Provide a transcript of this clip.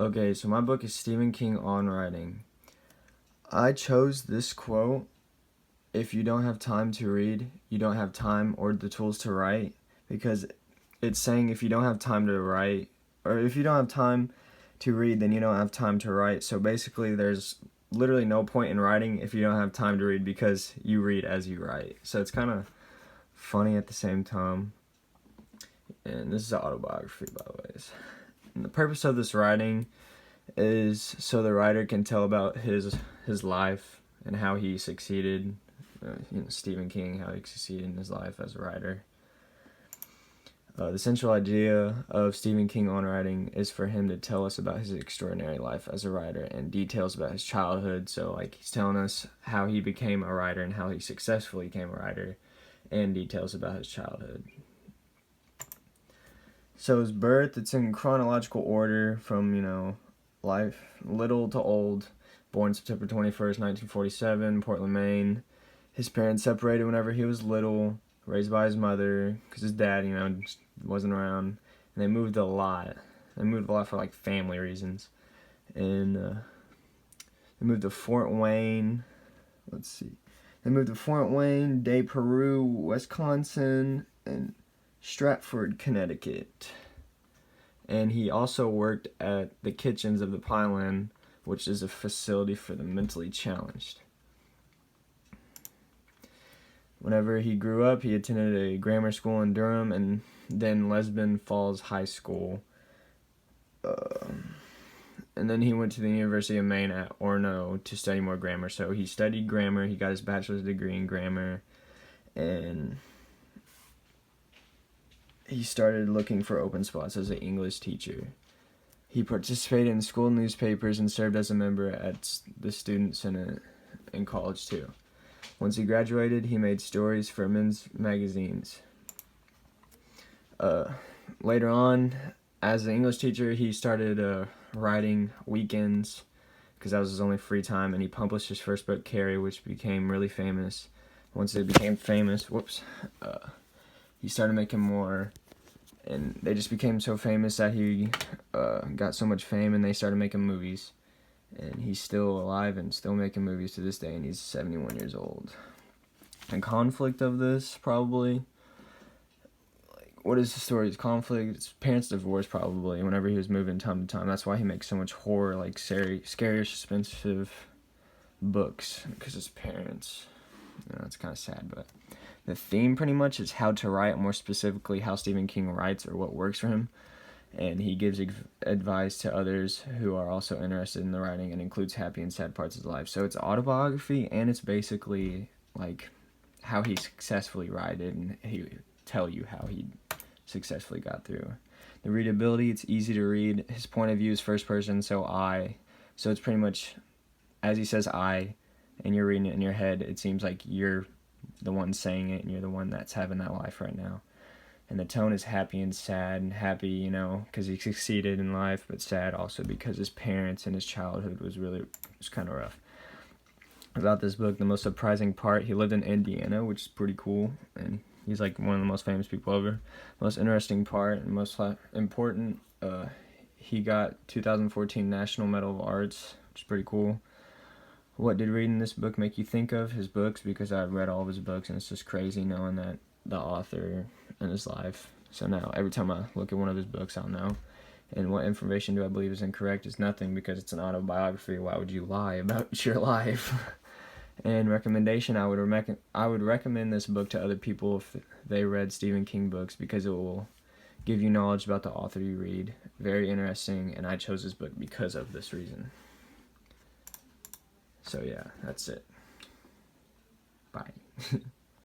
Okay, so my book is Stephen King on writing. I chose this quote: if you don't have time to read, you don't have time or the tools to write, because it's saying if you don't have time to write, or if you don't have time to read, then you don't have time to write. So basically, there's literally no point in writing if you don't have time to read, because you read as you write. So it's kind of funny at the same time. And this is an autobiography, by the way. And the purpose of this writing is so the writer can tell about his life and how he succeeded. Stephen King, how he succeeded in his life as a writer. The central idea of Stephen King on writing is for him to tell us about his extraordinary life as a writer and details about his childhood. So, like, he's telling us how he became a writer and how he successfully became a writer, and details about his childhood. So his birth, it's in chronological order from, life, little to old. Born September 21st, 1947, Portland, Maine. His parents separated whenever he was little, raised by his mother, because his dad, just wasn't around. And they moved a lot. They moved a lot for, family reasons. And they moved to Fort Wayne. They moved to Fort Wayne, Des Peru, Wisconsin, and Stratford, Connecticut. And he also worked at the Kitchens of the Pineland, which is a facility for the mentally challenged. Whenever he grew up, he attended a grammar school in Durham and then Lesbian Falls High School. And then he went to the University of Maine at Orono to study more grammar. So he studied grammar, he got his bachelor's degree in grammar, and he started looking for open spots as an English teacher. He participated in school newspapers and served as a member at the Student Senate in college too. Once he graduated, he made stories for men's magazines. Later on, as an English teacher, he started writing weekends, because that was his only free time, and he published his first book, Carrie, which became really famous. Once it became famous, he started making more, and they just became so famous that he got so much fame, and they started making movies. And he's still alive and still making movies to this day, and he's 71 years old. And conflict of this, probably, what is the story? It's conflict. It's parents' divorce, probably, whenever he was moving time to time. That's why he makes so much horror, scary, suspensive books, because his parents. It's kind of sad, but the theme pretty much is how to write, more specifically how Stephen King writes or what works for him. And he gives advice to others who are also interested in the writing, and includes happy and sad parts of his life. So it's autobiography, and it's basically how he successfully wrote it, and he tell you how he successfully got through. The readability, it's easy to read. His point of view is first person, so I. So it's pretty much, as he says I, and you're reading it in your head, it seems like you're the one saying it, and you're the one that's having that life right now. And the tone is happy and sad, and happy, because he succeeded in life, but sad also because his parents and his childhood was kind of rough. About this book, the most surprising part, he lived in Indiana, which is pretty cool, and he's one of the most famous people ever. Most interesting part and most important, he got 2014 National Medal of Arts, which is pretty cool. What did reading this book make you think of? His books, because I've read all of his books, and it's just crazy knowing that the author and his life. So now every time I look at one of his books, I'll know. And what information do I believe is incorrect is nothing, because it's an autobiography. Why would you lie about your life? And recommendation, I would recommend this book to other people if they read Stephen King books, because it will give you knowledge about the author you read. Very interesting, and I chose this book because of this reason. So yeah, that's it. Bye.